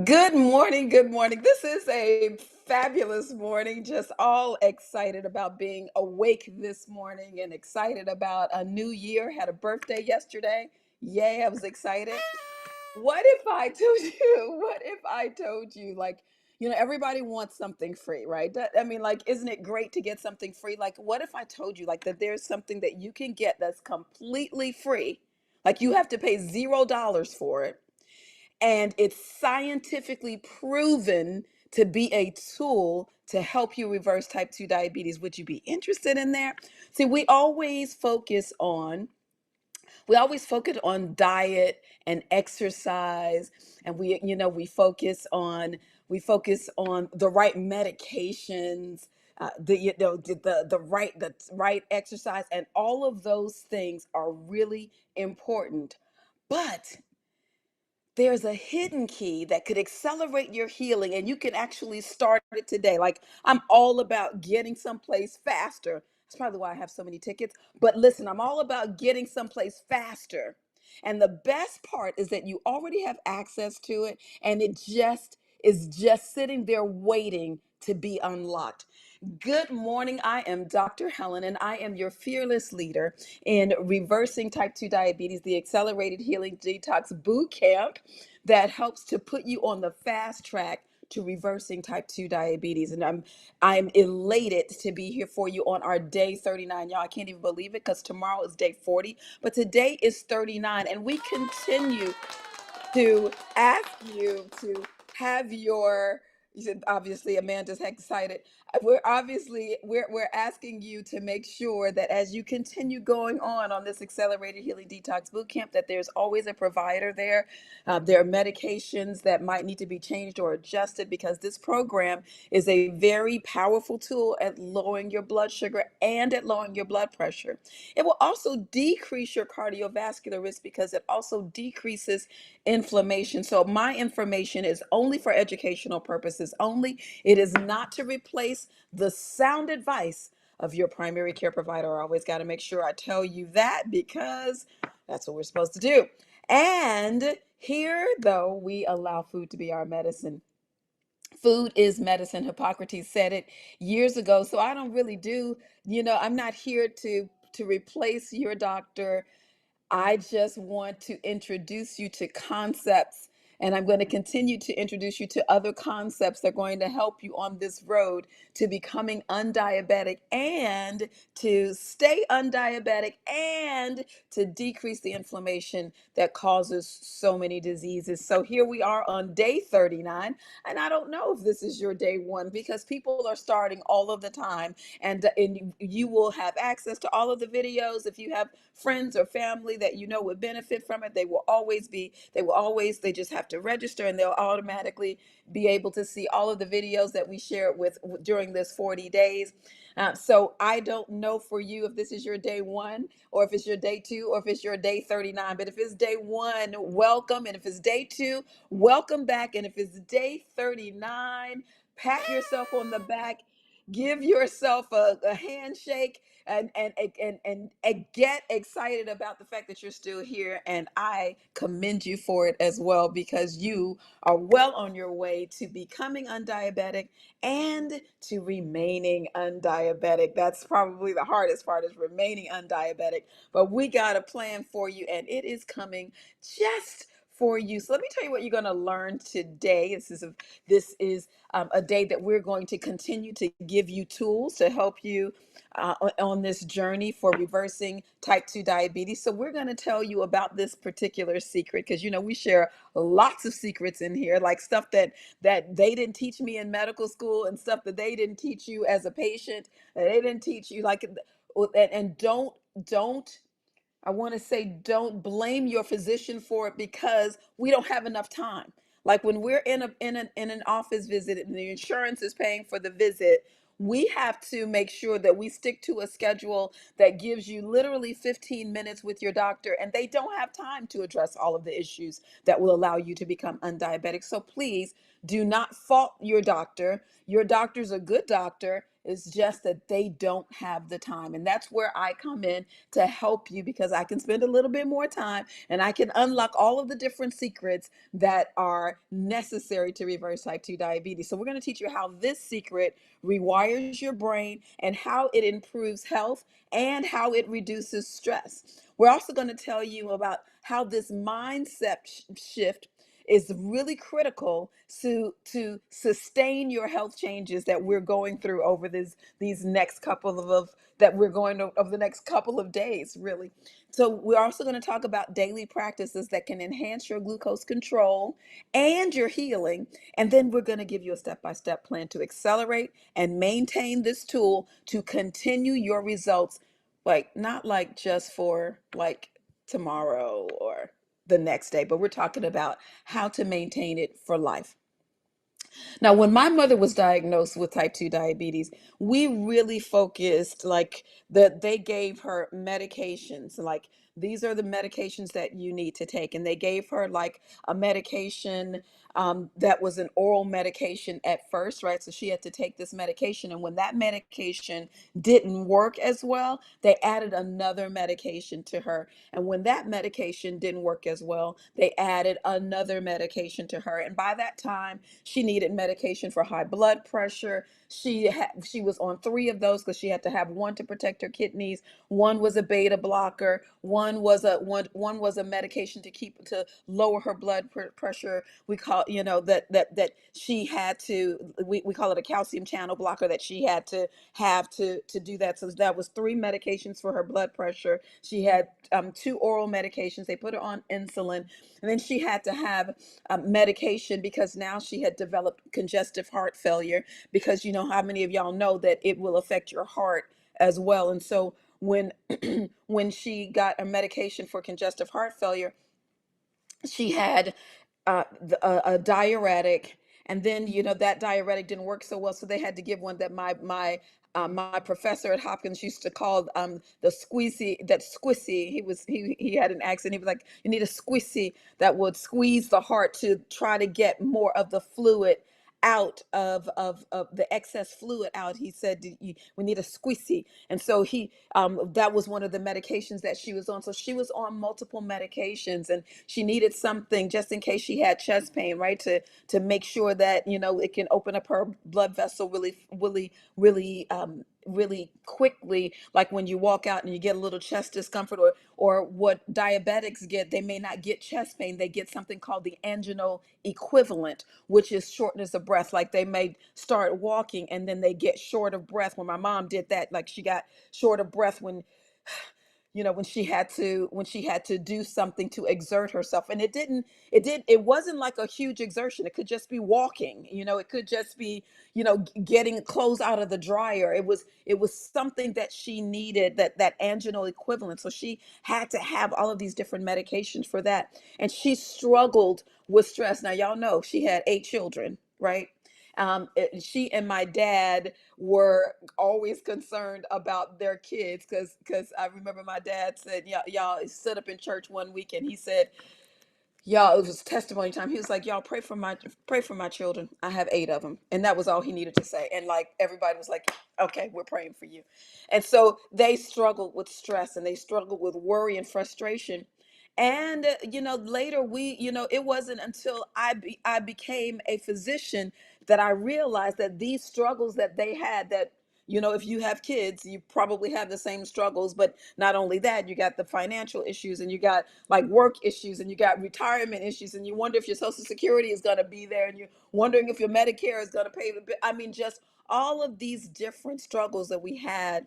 Good morning. Good morning. This is a fabulous morning. Just all excited about being awake this morning and excited about a new year. Had a birthday yesterday. Yay, I was excited. What if I told you? What if I told you, everybody wants something free, right? I mean, like, isn't it great to get something free? Like, what if I told you, like, that there's something that you can get that's completely free? Like, you have to pay $0 for it, and it's scientifically proven to be a tool to help you reverse type 2 diabetes. Would you be interested in that? See, we always focus on diet and exercise, and we focus on the right medications, the right exercise, and all of those things are really important. But there's a hidden key that could accelerate your healing, and you can actually start it today. Like, I'm all about getting someplace faster. That's probably why I have so many tickets. But listen, I'm all about getting someplace faster. And the best part is that you already have access to it, and it just sitting there waiting to be unlocked. Good morning. I am Dr. Helen, and I am your fearless leader in reversing type 2 diabetes, the Accelerated Healing Detox Bootcamp that helps to put you on the fast track to reversing type 2 diabetes. And I'm elated to be here for you on our day 39. Y'all, I can't even believe it because tomorrow is day 40, but today is 39, and we continue to ask you to have your, you said obviously Amanda's excited. We're asking you to make sure that as you continue going on this Accelerated Healing Detox Bootcamp, that there's always a provider there. There are medications that might need to be changed or adjusted, because this program is a very powerful tool at lowering your blood sugar and at lowering your blood pressure. It will also decrease your cardiovascular risk because it also decreases inflammation. So my information is only for educational purposes only. It is not to replace the sound advice of your primary care provider. I always got to make sure I tell you that, because that's what we're supposed to do. And here, though, we allow food to be our medicine. Food is medicine. Hippocrates said it years ago. So I don't really I'm not here to replace your doctor. I just want to introduce you to concepts, and I'm going to continue to introduce you to other concepts that are going to help you on this road to becoming undiabetic, and to stay undiabetic, and to decrease the inflammation that causes so many diseases. So here we are on day 39, and I don't know if this is your day one, because people are starting all of the time, and you will have access to all of the videos. If you have friends or family that you know would benefit from it, they just have to register, and they'll automatically be able to see all of the videos that we share during this 40 days. So I don't know for you if this is your day one, or if it's your day two, or if it's your day 39. But if it's day one, welcome. And if it's day two, welcome back. And if it's day 39, pat yourself on the back, give yourself a handshake, and get excited about the fact that you're still here. And I commend you for it as well, because you are well on your way to becoming undiabetic and to remaining undiabetic. That's probably the hardest part, is remaining undiabetic. But we got a plan for you, and it is coming just for you. So let me tell you what you're going to learn today. This is a day that we're going to continue to give you tools to help you on this journey for reversing type 2 diabetes. So we're going to tell you about this particular secret, because we share lots of secrets in here, like stuff that they didn't teach me in medical school, and stuff that they didn't teach you as a patient, that they didn't teach you, and don't I want to say, don't blame your physician for it, because we don't have enough time. Like, when we're in an office visit and the insurance is paying for the visit, we have to make sure that we stick to a schedule that gives you literally 15 minutes with your doctor, and they don't have time to address all of the issues that will allow you to become undiabetic. So please do not fault your doctor. Your doctor's a good doctor. It's just that they don't have the time. And that's where I come in to help you, because I can spend a little bit more time and I can unlock all of the different secrets that are necessary to reverse type 2 diabetes. So we're going to teach you how this secret rewires your brain and how it improves health and how it reduces stress. We're also going to tell you about how this mindset shift is really critical to sustain your health changes that we're going through over these next couple of that we're going over the next couple of days, really. So we're also going to talk about daily practices that can enhance your glucose control and your healing. And then we're going to give you a step-by-step plan to accelerate and maintain this tool to continue your results, like not like just for like tomorrow or the next day, but we're talking about how to maintain it for life. Now, when my mother was diagnosed with type 2 diabetes, we really focused like that they gave her medications, like these are the medications that you need to take. And they gave her like a medication that was an oral medication at first, right? So she had to take this medication. And when that medication didn't work as well, they added another medication to her. And when that medication didn't work as well, they added another medication to her. And by that time, she needed medication for high blood pressure. She was on three of those because she had to have one to protect her kidneys. One was a beta blocker. One was a medication to lower her blood pressure. We call that she had to we call it a calcium channel blocker that she had to have to do that. So that was three medications for her blood pressure. She had two oral medications. They put her on insulin, and then she had to have medication because now she had developed congestive heart failure, because you know how many of y'all know that it will affect your heart as well. And so when when she got a medication for congestive heart failure, she had a diuretic, and then that diuretic didn't work so well, so they had to give one that my professor at Hopkins used to call the squeezy, that squishy. He had an accent. He was like, you need a squishy that would squeeze the heart to try to get more of the fluid out of the excess fluid out. He said, we need a squeezy. And so that was one of the medications that she was on. So she was on multiple medications, and she needed something just in case she had chest pain, right? To make sure that, it can open up her blood vessel really quickly, like when you walk out and you get a little chest discomfort, or what diabetics get. They may not get chest pain, they get something called the anginal equivalent, which is shortness of breath. Like they may start walking and then they get short of breath. When my mom did that, like she got short of breath when she had to do something to exert herself. And it wasn't like a huge exertion. It could just be walking. It could just be getting clothes out of the dryer. It was something that she needed, that anginal equivalent. So she had to have all of these different medications for that. And she struggled with stress. Now y'all know she had 8 children, right? She and my dad were always concerned about their kids, because I remember my dad said, y'all stood up in church one week and he said, y'all, it was testimony time. He was like, y'all pray for my children. I have 8 of them. And that was all he needed to say. And like everybody was like, okay, we're praying for you. And so they struggled with stress and they struggled with worry and frustration. And later it wasn't until I became a physician that I realized that these struggles that they had, that if you have kids, you probably have the same struggles. But not only that, you got the financial issues, and you got like work issues, and you got retirement issues, and you wonder if your Social Security is going to be there, and you're wondering if your Medicare is going to pay the bill. I mean, just all of these different struggles that we had,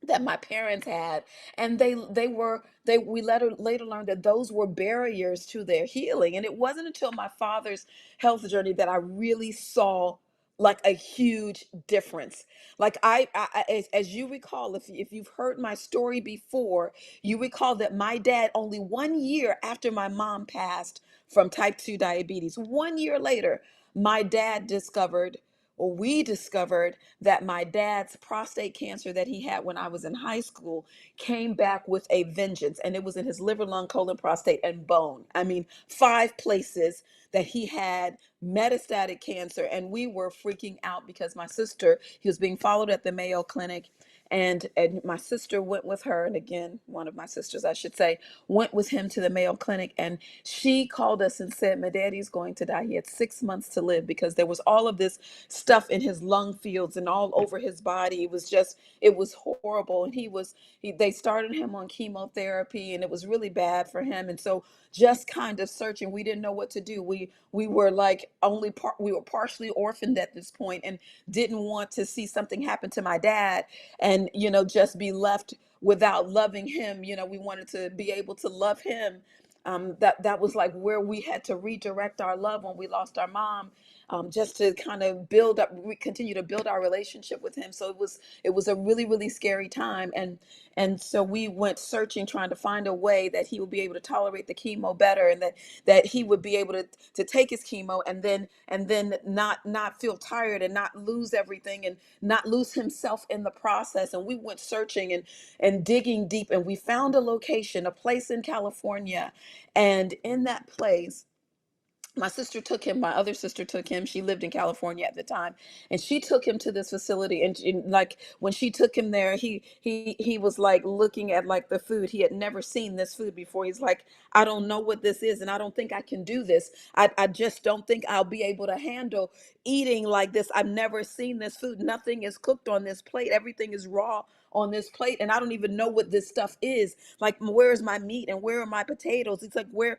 that my parents had. And we later learned that those were barriers to their healing. And it wasn't until my father's health journey that I really saw like a huge difference. Like as you recall, if you've heard my story before, you recall that my dad, only 1 year after my mom passed from type 2 diabetes, 1 year later, my dad discovered we discovered that my dad's prostate cancer that he had when I was in high school came back with a vengeance. And it was in his liver, lung, colon, prostate, and bone. I mean, 5 places that he had metastatic cancer. And we were freaking out because my sister, he was being followed at the Mayo Clinic. And my sister went with her, and again, one of my sisters, I should say, went with him to the Mayo Clinic, and she called us and said, my daddy's going to die. He had 6 months to live because there was all of this stuff in his lung fields and all over his body. It was just, it was horrible. And they started him on chemotherapy, and it was really bad for him. And so just kind of searching, we didn't know what to do. We were like we were partially orphaned at this point, and didn't want to see something happen to my dad and, just be left without loving him. We wanted to be able to love him. That was like where we had to redirect our love when we lost our mom, just to kind of continue to build our relationship with him. So it was a really, really scary time. And so we went searching, trying to find a way that he would be able to tolerate the chemo better, and that he would be able to take his chemo and then not feel tired and not lose everything and not lose himself in the process. And we went searching and digging deep, and we found a place in California. And in that place, my other sister took him. She lived in California at the time, and she took him to this facility. And like when she took him there, he was like looking at like the food. He had never seen this food before. He's like, I don't know what this is, and I don't think I can do this. I just don't think I'll be able to handle eating like this. I've never seen this food. Nothing is cooked on this plate. Everything is raw on this plate, and I don't even know what this stuff is. Like, where is my meat and where are my potatoes? It's like where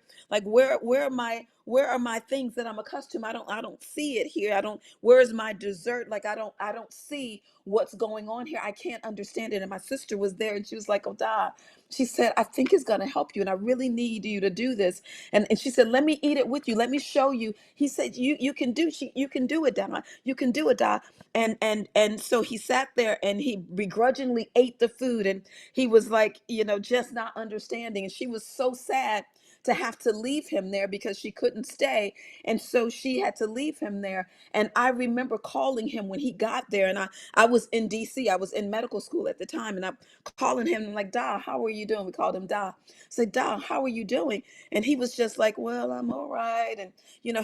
are my things that I'm accustomed? I don't see it here. Where's my dessert? Like, I don't see what's going on here. I can't understand it. And my sister was there, and she was like, oh, Da, she said, I think it's going to help you, and I really need you to do this. And she said, let me eat it with you. Let me show you. He said, you can do you can do it, Da. You can do it, Da. And so he sat there, and he begrudgingly ate the food, and he was like, just not understanding. And she was so sad to have to leave him there because she couldn't stay. And so she had to leave him there. And I remember calling him when he got there. And I was in DC. I was in medical school at the time. And I'm calling him, I'm like, Da, how are you doing? We called him Da. I said, Da, how are you doing? And he was just like, well, I'm all right. And,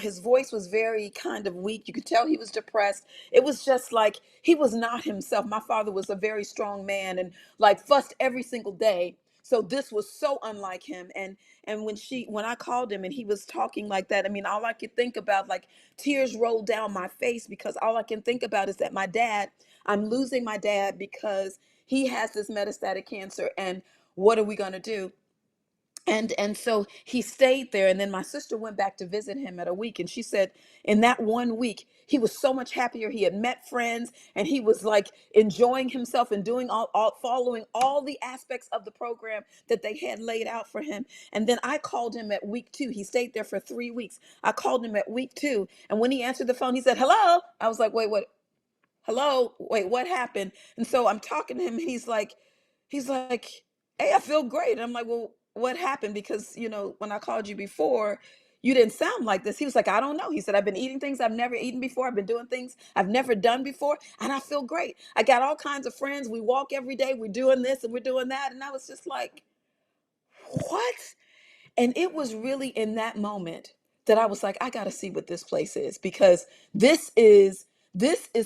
his voice was very kind of weak. You could tell he was depressed. It was just like he was not himself. My father was a very strong man and like fussed every single day. So this was so unlike him. And when I called him and he was talking like that, I mean, all I could think about, like, tears rolled down my face, because all I can think about is that I'm losing my dad because he has this metastatic cancer, and what are we going to do? And so he stayed there, and then my sister went back to visit him at a week, and she said in that one week he was so much happier. He had met friends, and he was like enjoying himself and doing all following all the aspects of the program that they had laid out for him. And then I called him at week 2. He stayed there for 3 weeks. I called him at week 2, and when he answered the phone, he said, hello. I was like, wait, what? Hello, wait, what happened? And so I'm talking to him, and he's like, hey, I feel great. And I'm like, well, what happened? Because, when I called you before, you didn't sound like this. He was like, I don't know. He said, I've been eating things I've never eaten before. I've been doing things I've never done before, and I feel great. I got all kinds of friends. We walk every day. We're doing this and we're doing that. And I was just like, what? And it was really in that moment that I was like, I got to see what this place is, because this is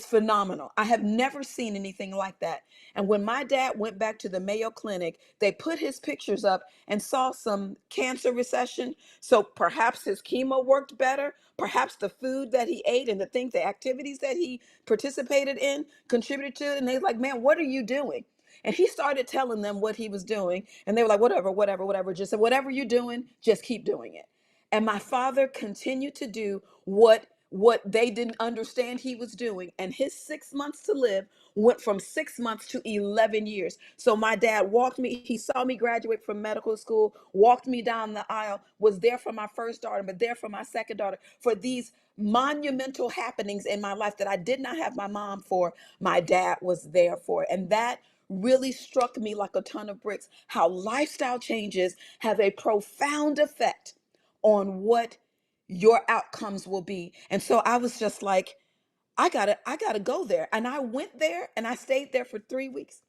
phenomenal. I have never seen anything like that. And when my dad went back to the Mayo Clinic, they put his pictures up and saw some cancer recession. So perhaps his chemo worked better. Perhaps the food that he ate and the activities that he participated in contributed to it. And they're like, man, what are you doing? And he started telling them what he was doing. And they were like, whatever, whatever, whatever. Just said, whatever you're doing, just keep doing it. And my father continued to do what they didn't understand he was doing. And his 6 months to live went from 6 months to 11 years. So my dad he saw me graduate from medical school, walked me down the aisle, was there for my first daughter, but there for my second daughter, for these monumental happenings in my life that I did not have my mom for. My dad was there for. And that really struck me like a ton of bricks, how lifestyle changes have a profound effect on what your outcomes will be. And so I was just like, I gotta go there. And I went there and I stayed there for 3 weeks.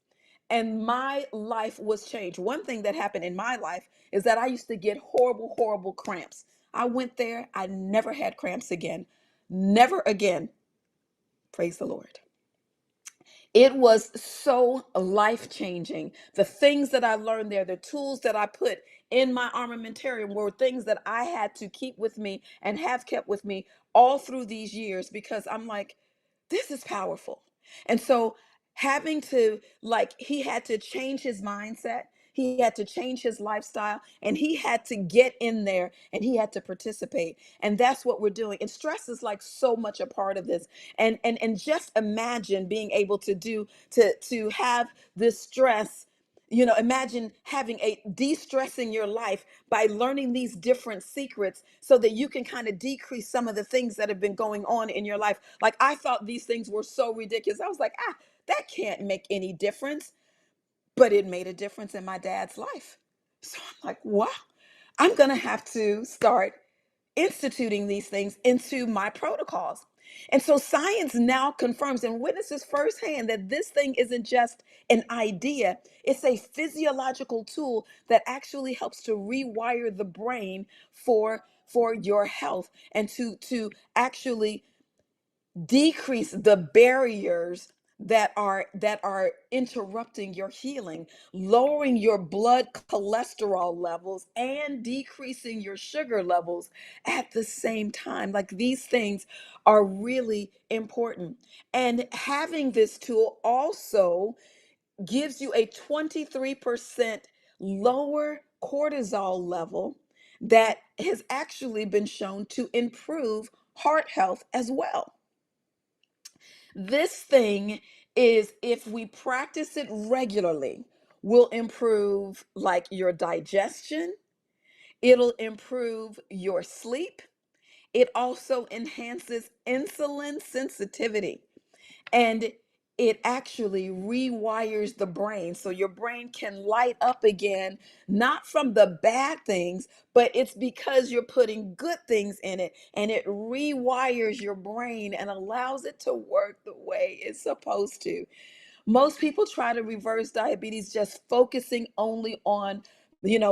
And my life was changed. One thing that happened in my life is that I used to get horrible, horrible cramps. I went there, I never had cramps again. Never again. Praise the Lord. It was so life changing. The things that I learned there, the tools that I put in my armamentarium were things that I had to keep with me and have kept with me all through these years, because I'm like, this is powerful. And so having to, like, he had to change his mindset. He had to change his lifestyle, and he had to get in there and he had to participate. And that's what we're doing. And stress is like so much a part of this. And just imagine being able to have this stress. Imagine having a de-stressing your life by learning these different secrets so that you can kind of decrease some of the things that have been going on in your life. Like, I thought these things were so ridiculous. I was like, that can't make any difference. But it made a difference in my dad's life. So I'm like, wow, I'm going to have to start instituting these things into my protocols. And so science now confirms and witnesses firsthand that this thing isn't just an idea, it's a physiological tool that actually helps to rewire the brain for your health, and to actually decrease the barriers that are interrupting your healing, lowering your blood cholesterol levels and decreasing your sugar levels at the same time. Like, these things are really important. And having this tool also gives you a 23% lower cortisol level that has actually been shown to improve heart health as well. This thing is, if we practice it regularly, will improve like your digestion. It'll improve your sleep. It also enhances insulin sensitivity. And it actually rewires the brain so your brain can light up again, not from the bad things, but it's because you're putting good things in it, and it rewires your brain and allows it to work the way it's supposed to. Most people try to reverse diabetes just focusing only on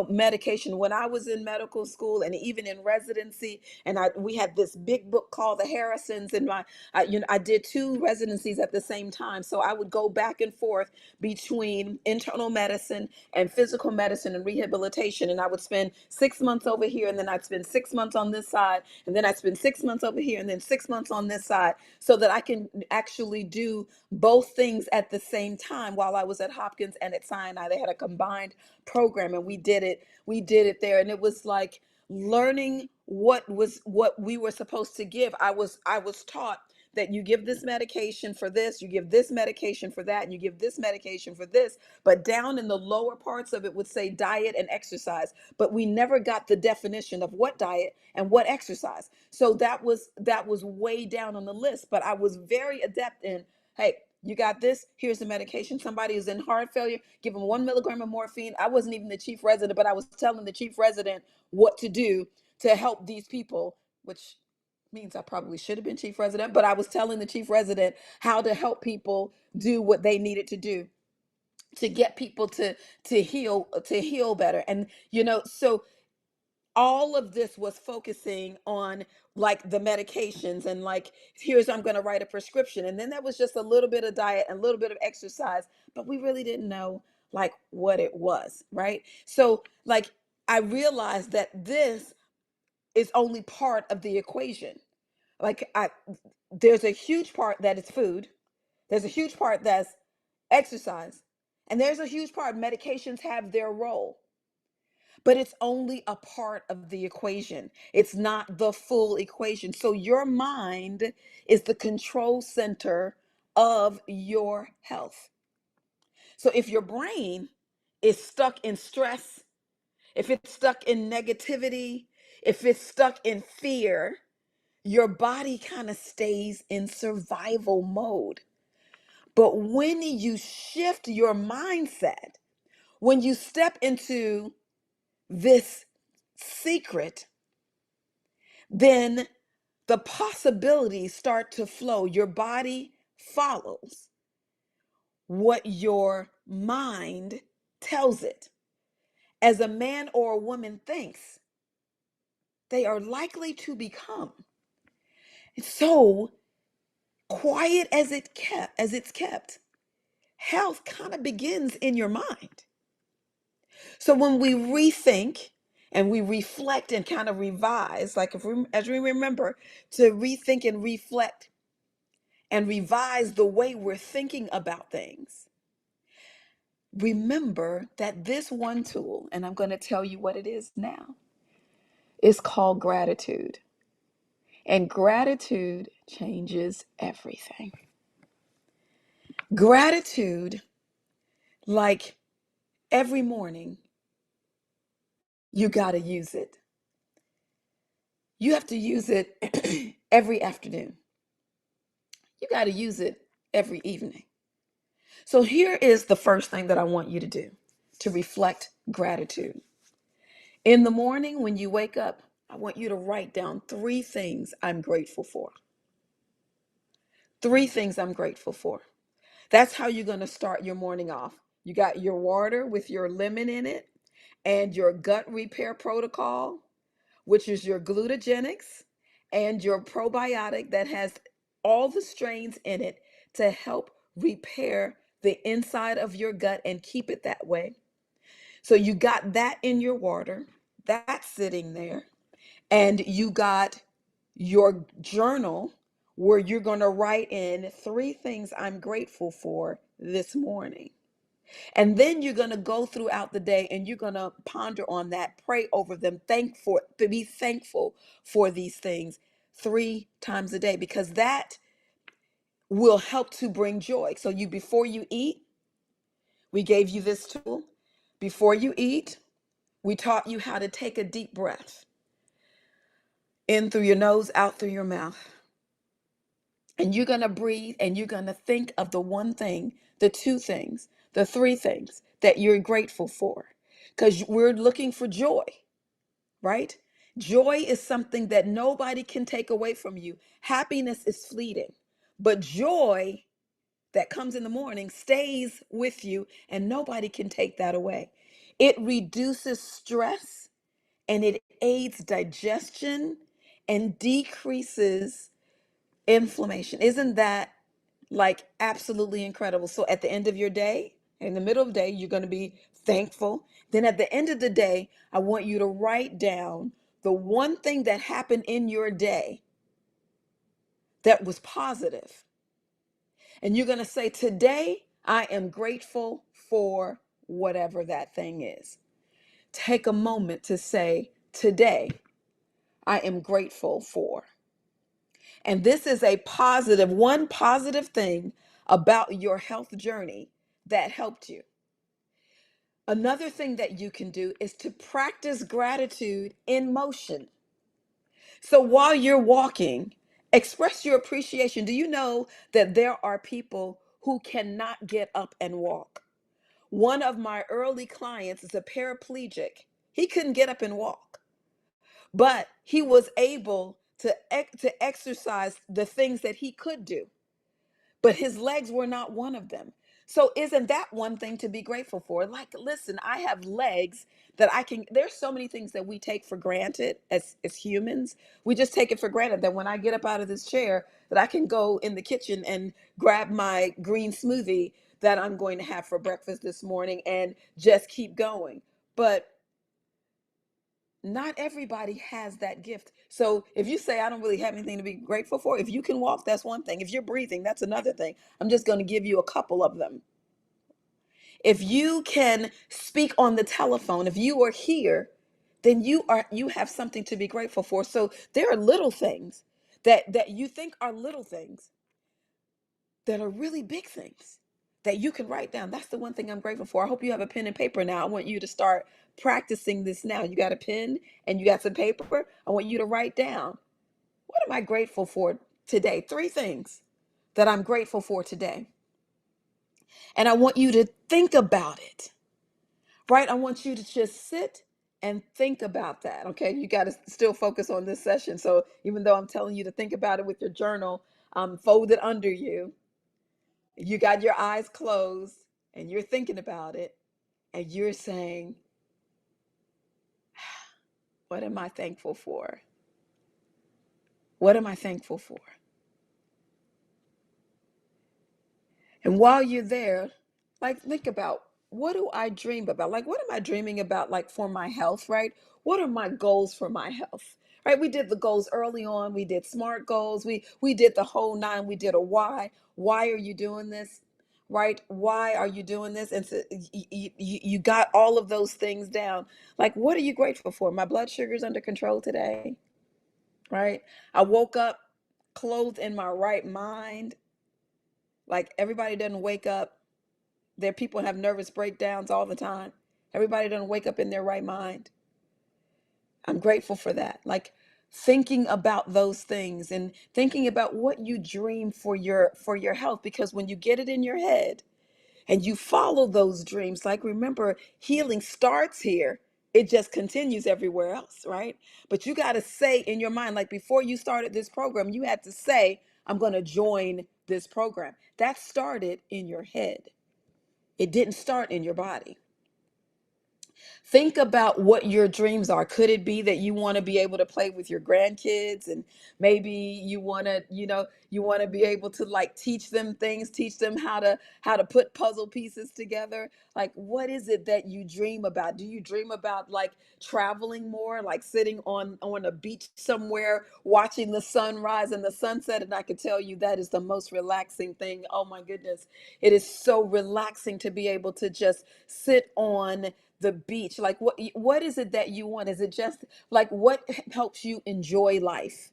medication. When I was in medical school and even in residency, and we had this big book called the Harrisons, and I did two residencies at the same time, so I would go back and forth between internal medicine and physical medicine and rehabilitation, and I would spend 6 months over here, and then I'd spend 6 months on this side, and then I'd spend 6 months over here, and then 6 months on this side, so that I can actually do both things at the same time. While I was at Hopkins and at Sinai, they had a combined program, and we did it there, and it was like learning what we were supposed to give. I was taught that you give this medication for this, you give this medication for that, and you give this medication for this, but down in the lower parts of it would say diet and exercise, but we never got the definition of what diet and what exercise. So that was way down on the list, but I was very adept in, hey, you got this. Here's the medication. Somebody is in heart failure. Give them 1 milligram of morphine. I wasn't even the chief resident, but I was telling the chief resident what to do to help these people, which means I probably should have been chief resident, but I was telling the chief resident how to help people do what they needed to do to get people to heal better. And so all of this was focusing on like the medications, and like, here's, I'm going to write a prescription, and then there was just a little bit of diet and a little bit of exercise, but we really didn't know like what it was, right? So like, I realized that this is only part of the equation. Like, there's a huge part that is food, there's a huge part that's exercise, and there's a huge part medications have their role, but it's only a part of the equation. It's not the full equation. So your mind is the control center of your health. So if your brain is stuck in stress, if it's stuck in negativity, if it's stuck in fear, your body kind of stays in survival mode. But when you shift your mindset, when you step into this secret, then the possibilities start to flow. Your body follows what your mind tells it. As a man or a woman thinks, they are likely to become. So quiet as it's kept, health kind of begins in your mind. So when we rethink and we reflect and kind of revise, like as we remember to rethink and reflect and revise the way we're thinking about things, remember that this one tool, and I'm going to tell you what it is now, is called gratitude. And gratitude changes everything. Gratitude, like every morning, you got to use it. You have to use it every afternoon. You got to use it every evening. So here is the first thing that I want you to do to reflect gratitude. In the morning when you wake up, I want you to write down 3 things I'm grateful for. 3 things I'm grateful for. That's how you're going to start your morning off. You got your water with your lemon in it and your gut repair protocol, which is your glutagenics and your probiotic that has all the strains in it to help repair the inside of your gut and keep it that way. So you got that in your water, that's sitting there, and you got your journal where you're going to write in 3 things I'm grateful for this morning. And then you're going to go throughout the day and you're going to ponder on that, pray over them, be thankful for these things 3 times a day, because that will help to bring joy. So before you eat, we gave you this tool. Before you eat, we taught you how to take a deep breath in through your nose, out through your mouth. And you're going to breathe and you're going to think of the 1 thing, the 2 things, the 3 things that you're grateful for. Because we're looking for joy, right? Joy is something that nobody can take away from you. Happiness is fleeting, but joy that comes in the morning stays with you and nobody can take that away. It reduces stress and it aids digestion and decreases inflammation. Isn't that like absolutely incredible? So at the end of your day, in the middle of the day, you're going to be thankful. Then at the end of the day, I want you to write down the 1 thing that happened in your day that was positive. And you're going to say, today, I am grateful for whatever that thing is. Take a moment to say, today, I am grateful for. And this is one positive thing about your health journey that helped you. Another thing that you can do is to practice gratitude in motion. So while you're walking, express your appreciation. Do you know that there are people who cannot get up and walk? One of my early clients is a paraplegic. He couldn't get up and walk, but he was able to exercise the things that he could do, but his legs were not one of them. So isn't that 1 thing to be grateful for? Like, listen, I have legs that there's so many things that we take for granted as humans. We just take it for granted that when I get up out of this chair, that I can go in the kitchen and grab my green smoothie that I'm going to have for breakfast this morning and just keep going. But not everybody has that gift. So if you say, I don't really have anything to be grateful for, if you can walk, that's 1 thing. If you're breathing, that's another thing. I'm just going to give you a couple of them. If you can speak on the telephone, if you are here, then you have something to be grateful for. So there are little things that you think are little things that are really big things that you can write down. That's the 1 thing I'm grateful for. I hope you have a pen and paper now. I want you to start practicing this now. You got a pen and you got some paper. I want you to write down, what am I grateful for today? 3 things that I'm grateful for today. And I want you to think about it, right? I want you to just sit and think about that. Okay, you got to still focus on this session. So even though I'm telling you to think about it with your journal folded under you, you got your eyes closed and you're thinking about it and you're saying, what am I thankful for? What am I thankful for? And while you're there, like think about, what do I dream about? Like, what am I dreaming about, like for my health, right? What are my goals for my health? Right? We did the goals early on. We did SMART goals. We did the whole nine. We did a why. Why are you doing this? Right? Why are you doing this? And so you got all of those things down. Like, what are you grateful for? My blood sugar's under control today, right? I woke up clothed in my right mind. Like, everybody doesn't wake up. There, people have nervous breakdowns all the time. Everybody doesn't wake up in their right mind. I'm grateful for that. Like, thinking about those things and thinking about what you dream for your health, because when you get it in your head and you follow those dreams, like, remember, healing starts here. It just continues everywhere else, right? But you got to say in your mind, like before you started this program, you had to say, I'm going to join this program. That started in your head. It didn't start in your body. Think about what your dreams are. Could it be that you want to be able to play with your grandkids, and maybe you want to, you want to be able to like teach them things, teach them how to put puzzle pieces together? Like, what is it that you dream about? Do you dream about like traveling more, like sitting on a beach somewhere, watching the sunrise and the sunset? And I can tell you that is the most relaxing thing. Oh my goodness. It is so relaxing to be able to just sit on the beach. Like, what is it that you want? Is it just like, what helps you enjoy life?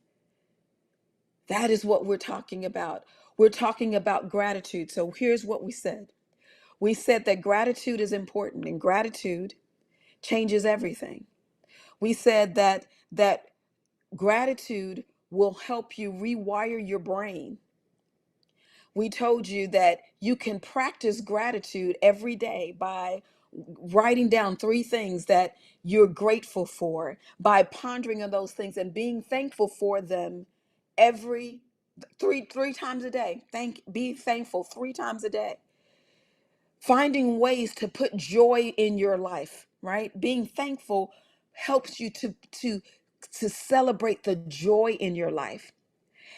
That is what we're talking about. We're talking about gratitude. So here's what we said that gratitude is important, and gratitude changes everything. We said that gratitude will help you rewire your brain. We told you that you can practice gratitude every day by writing down three things that you're grateful for, by pondering on those things and being thankful for them every three times a day. Be thankful three times a day. Finding ways to put joy in your life, right? Being thankful helps you to celebrate the joy in your life.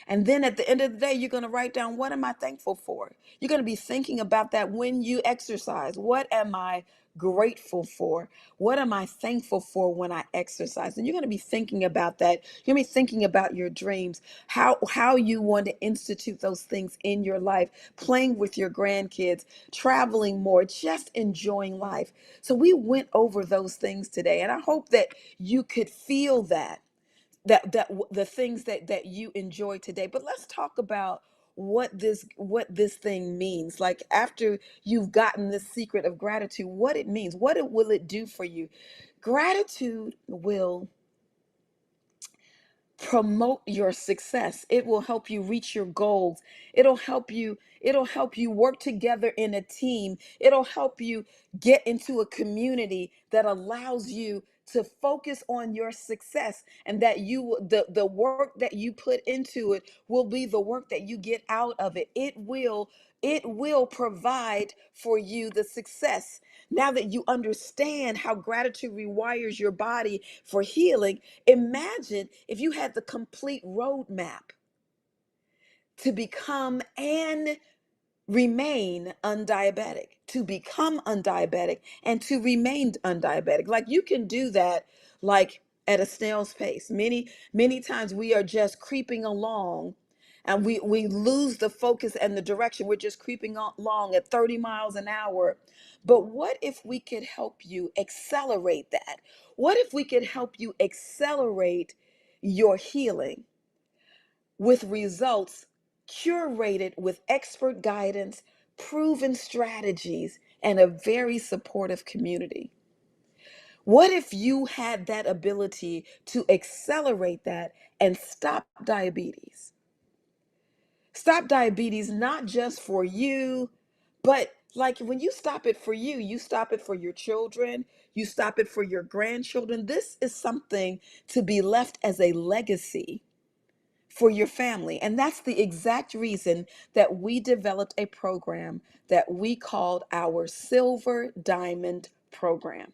And then at the end of the day, you're going to write down, what am I thankful for? You're going to be thinking about that when you exercise. What am I grateful for? What am I thankful for when I exercise? And you're going to be thinking about that. You're going to be thinking about your dreams, how you want to institute those things in your life, playing with your grandkids, traveling more, just enjoying life. So we went over those things today, and I hope that you could feel the things that you enjoy today. But let's talk about what this thing means. Like, after you've gotten this secret of gratitude, what it means, will it do for you? Gratitude will promote your success. It will help you reach your goals. It'll help you work together in a team. It'll help you get into a community that allows you to focus on your success, and that the work that you put into it will be the work that you get out of it. It will provide for you the success. Now that you understand how gratitude rewires your body for healing, imagine if you had the complete roadmap to become and remain undiabetic, to become undiabetic and to remain undiabetic. Like, you can do that, like, at a snail's pace. Many times we are just creeping along, and we lose the focus and the direction. We're just creeping along at 30 miles an hour. But what if we could help you accelerate that? What if we could help you accelerate your healing with results curated with expert guidance, proven strategies, and a very supportive community? What if you had that ability to accelerate that and stop diabetes? Stop diabetes, not just for you, but Like when you stop it for you, you stop it for your children, you stop it for your grandchildren. This is something to be left as a legacy for your family. And that's the exact reason that we developed a program that we called our Silver Diamond Program.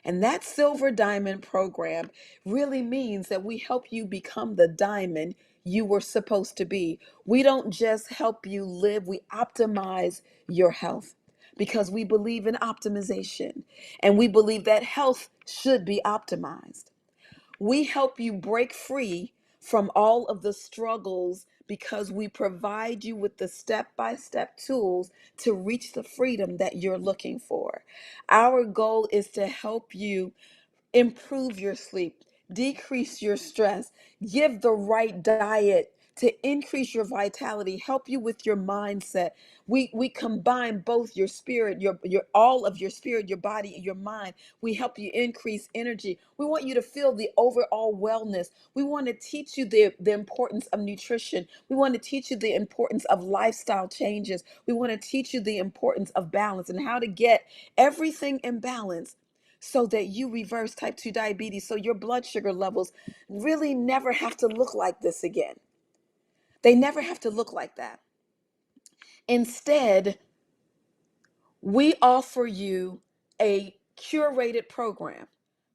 And that Silver Diamond Program really means that we help you become the diamond you were supposed to be. We don't just help you live, we optimize your health because we believe in optimization and we believe that health should be optimized. We help you break free from all of the struggles because we provide you with the step by step tools to reach the freedom that you're looking for. Our goal is to help you improve your sleep, decrease your stress, give the right diet to increase your vitality, help you with your mindset. We combine both your spirit, your all of your spirit, your body, and your mind. We help you increase energy. We want you to feel the overall wellness. We want to teach you the importance of nutrition. We want to teach you the importance of lifestyle changes. We want to teach you the importance of balance and how to get everything in balance so that you reverse type 2 diabetes, so your blood sugar levels really never have to look like this again. They never have to look like that. Instead, we offer you a curated program.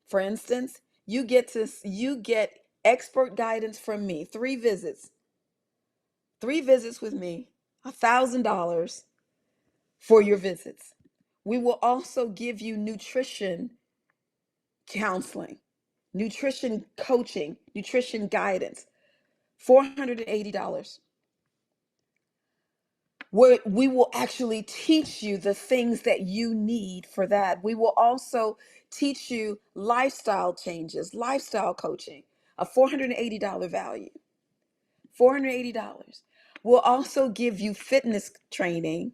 For instance, you get expert guidance from me, 3 visits with me, $1,000 for your visits. We will also give you nutrition counseling, nutrition coaching, nutrition guidance, $480. Where we will actually teach you the things that you need for that. We will also teach you lifestyle changes, lifestyle coaching, a $480 value. $480. We'll also give you fitness training,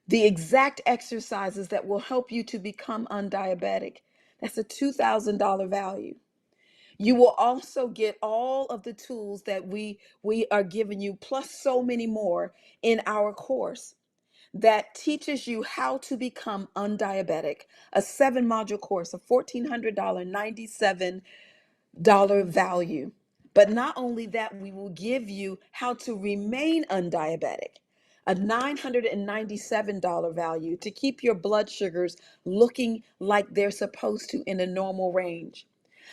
the exact exercises that will help you to become undiabetic. That's a $2,000 value. You will also get all of the tools that we are giving you, plus so many more in our course that teaches you how to become undiabetic. A 7-module course, a $1,400, $97 value. But not only that, we will give you how to remain undiabetic, a $997 value to keep your blood sugars looking like they're supposed to in a normal range.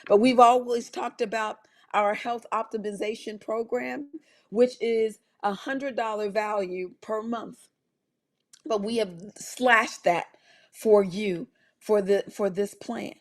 But we've always talked about our health optimization program, which is a $100 value per month. But we have slashed that for you for this plan.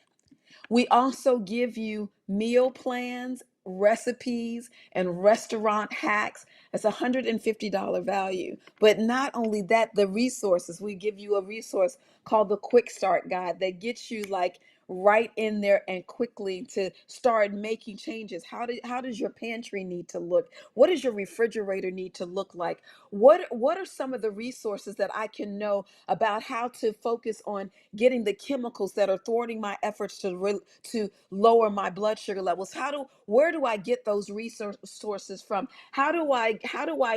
We also give you meal plans, recipes, and restaurant hacks. That's a $150 value. But not only that, the resources, we give you a resource called the Quick Start Guide that gets you like right in there and quickly to start making changes. How does your pantry need to look? What does your refrigerator need to look like? What are some of the resources that I can know about how to focus on getting the chemicals that are thwarting my efforts to lower my blood sugar levels? Where do I get those resources from? How do I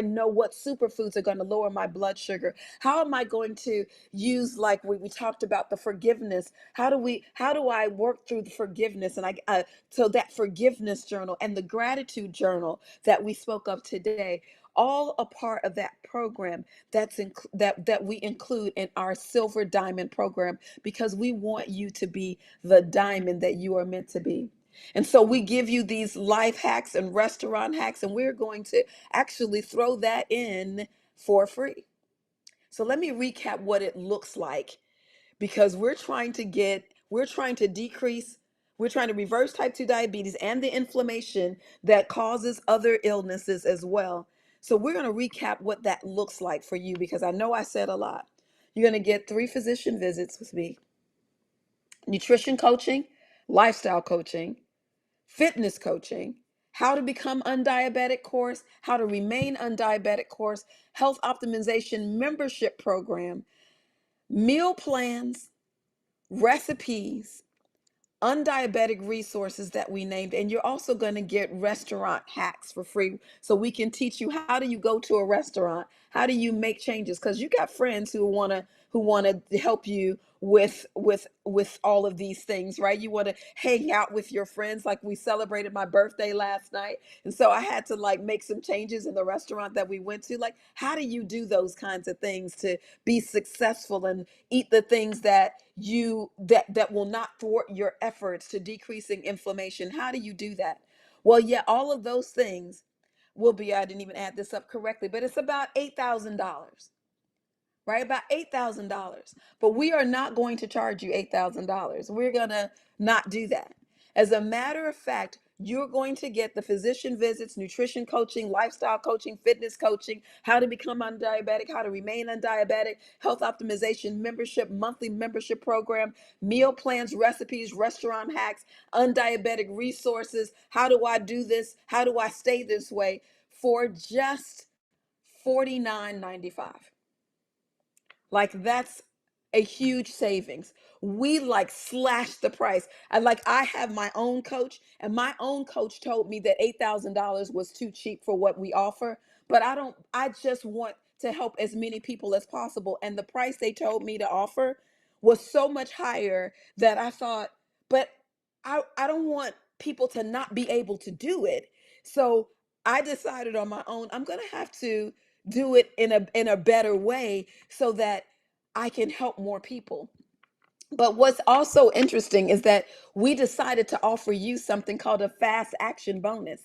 know what superfoods are going to lower my blood sugar? How am I going to use, like we talked about, the forgiveness? How do I work through the forgiveness? And so that forgiveness journal and the gratitude journal that we spoke of today, all a part of that program that we include in our Silver Diamond program, because we want you to be the diamond that you are meant to be. And so we give you these life hacks and restaurant hacks, and we're going to actually throw that in for free. So let me recap what it looks like, because we're trying to decrease, we're trying to reverse type 2 diabetes and the inflammation that causes other illnesses as well. So we're going to recap what that looks like for you, because I know I said a lot. You're going to get 3 physician visits with me, nutrition coaching, lifestyle coaching, fitness coaching, how to become undiabetic course, how to remain undiabetic course, health optimization membership program, meal plans, recipes, undiabetic resources that we named, and you're also going to get restaurant hacks for free, so we can teach you how do you go to a restaurant, how do you make changes, because you got friends who want to help you with all of these things, right? You want to hang out with your friends. Like, we celebrated my birthday last night, and so I had to like make some changes in the restaurant that we went to. Like, how do you do those kinds of things to be successful and eat the things that will not thwart your efforts to decreasing inflammation? How do you do that? Well, yeah, all of those things will be, I didn't even add this up correctly, but it's about $8,000, right? About $8,000. But we are not going to charge you $8,000. We're going to not do that. As a matter of fact, you're going to get the physician visits, nutrition coaching, lifestyle coaching, fitness coaching, how to become undiabetic, how to remain undiabetic, health optimization membership, monthly membership program, meal plans, recipes, restaurant hacks, undiabetic resources. How do I do this? How do I stay this way for just $49.95? Like, that's a huge savings. We like slashed the price. I have my own coach, and my own coach told me that $8,000 was too cheap for what we offer. But I just want to help as many people as possible. And the price they told me to offer was so much higher that I thought, but I don't want people to not be able to do it. So I decided on my own, I'm gonna have to do it in a better way so that I can help more people. But what's also interesting is that we decided to offer you something called a fast action bonus.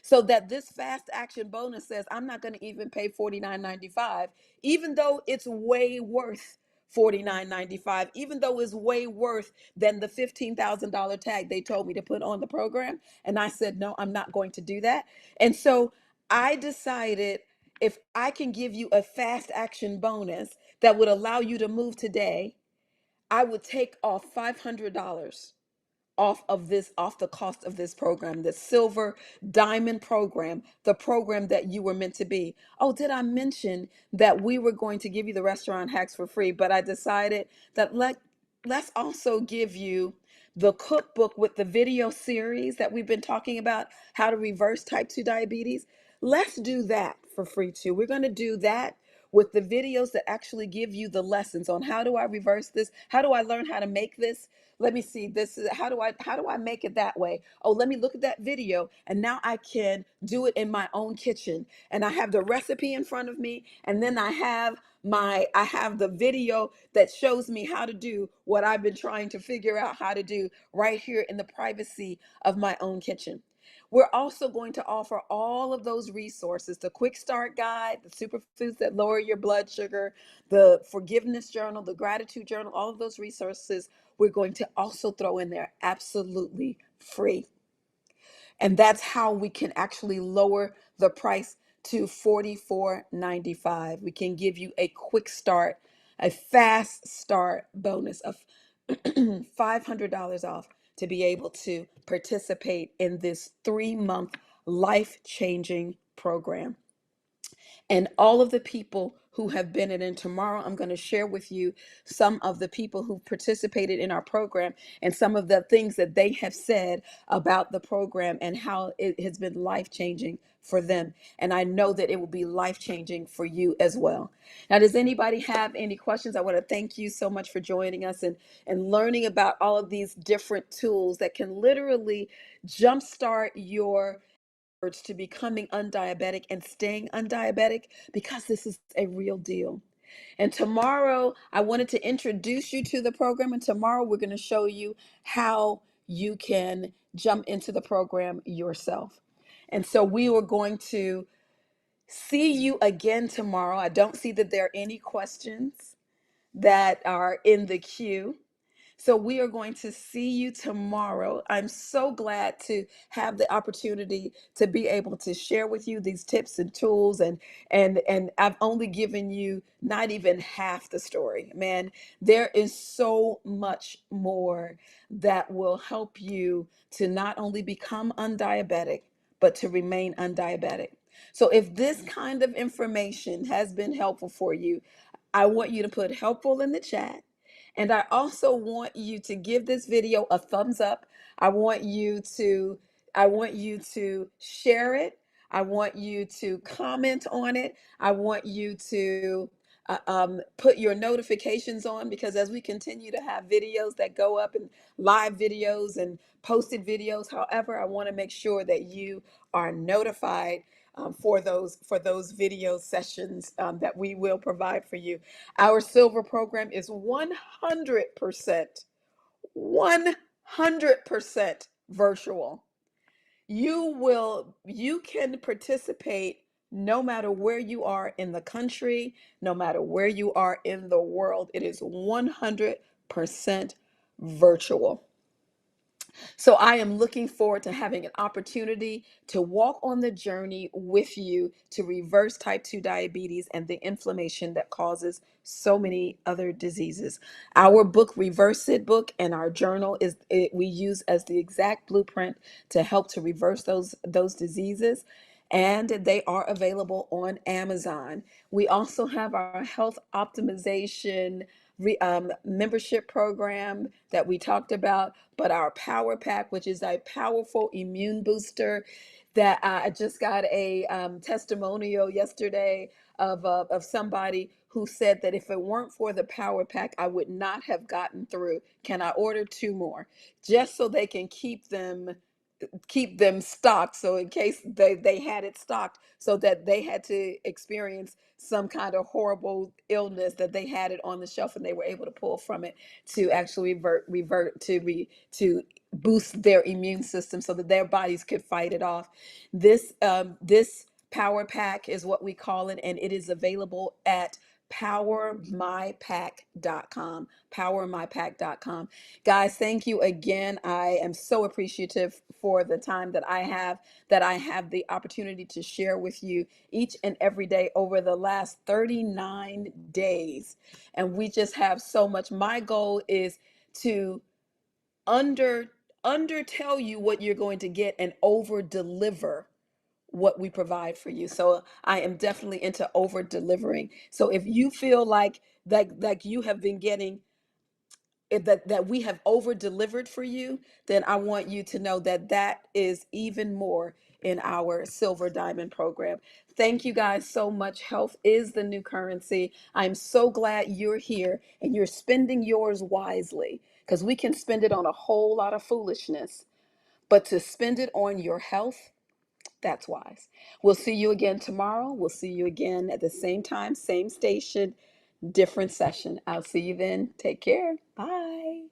So that this fast action bonus says, I'm not going to even pay $49.95, even though it's way worth $49.95, even though it's way worth than the $15,000 tag they told me to put on the program. And I said, no, I'm not going to do that. And so I decided, if I can give you a fast action bonus that would allow you to move today, I would take off $500 off the cost of this program, the silver diamond program, the program that you were meant to be. Oh, did I mention that we were going to give you the restaurant hacks for free? But I decided that let's also give you the cookbook with the video series that we've been talking about, how to reverse type 2 diabetes. Let's do that for free too. We're going to do that with the videos that actually give you the lessons on how do I reverse this? How do I learn how to make this? Let me see, this is how do I make it that way? Oh, let me look at that video, and now I can do it in my own kitchen. And I have the recipe in front of me, and then I have the video that shows me how to do what I've been trying to figure out how to do right here in the privacy of my own kitchen. We're also going to offer all of those resources, the quick start guide, the superfoods that lower your blood sugar, the forgiveness journal, the gratitude journal, all of those resources we're going to also throw in there absolutely free. And that's how we can actually lower the price to $44.95. We can give you a quick start, a fast start bonus of $500 off to be able to participate in this 3-month life-changing program. And all of the people who have been in. And tomorrow I'm going to share with you some of the people who participated in our program and some of the things that they have said about the program and how it has been life-changing for them. And I know that it will be life-changing for you as well. Now, does anybody have any questions? I want to thank you so much for joining us and learning about all of these different tools that can literally jumpstart your to becoming undiabetic and staying undiabetic, because this is a real deal. And tomorrow, I wanted to introduce you to the program. And tomorrow, we're going to show you how you can jump into the program yourself. And so we are going to see you again tomorrow. I don't see that there are any questions that are in the queue. So we are going to see you tomorrow. I'm so glad to have the opportunity to be able to share with you these tips and tools, and I've only given you not even half the story. Man, there is so much more that will help you to not only become undiabetic, but to remain undiabetic. So if this kind of information has been helpful for you, I want you to put helpful in the chat. And I also want you to give this video a thumbs up. I want you to I want you to share it. I want you to comment on it. I want you to put your notifications on, because as we continue to have videos that go up, and live videos and posted videos, however, I want to make sure that you are notified for those video sessions that we will provide for you. Our silver program is 100% virtual. You can participate no matter where you are in the country, no matter where you are in the world. It is 100% virtual. So I am looking forward to having an opportunity to walk on the journey with you to reverse type 2 diabetes and the inflammation that causes so many other diseases. Our book, Reverse It book, and our journal we use as the exact blueprint to help to reverse those diseases. And they are available on Amazon. We also have our health optimization membership program that we talked about, but our Power Pack, which is a powerful immune booster, that I just got a testimonial yesterday of somebody who said that if it weren't for the Power Pack, I would not have gotten through. Can I order 2 more just so they can keep them stocked, so in case they had it stocked, so that they had to experience some kind of horrible illness, that they had it on the shelf and they were able to pull from it to actually revert to boost their immune system so that their bodies could fight it off. This power pack is what we call it, and it is available at powermypack.com. Powermypack.com. Guys, thank you again. I am so appreciative for the time that I have the opportunity to share with you each and every day over the last 39 days. And we just have so much. My goal is to under tell you what you're going to get and over deliver what we provide for you. So I am definitely into over delivering. So if you feel like you have been getting that we have over delivered for you, then I want you to know that that is even more in our silver diamond program. Thank you guys so much. Health is the new currency. I'm so glad you're here and you're spending yours wisely, because we can spend it on a whole lot of foolishness, but to spend it on your health, that's wise. We'll see you again tomorrow. We'll see you again at the same time, same station, different session. I'll see you then. Take care. Bye.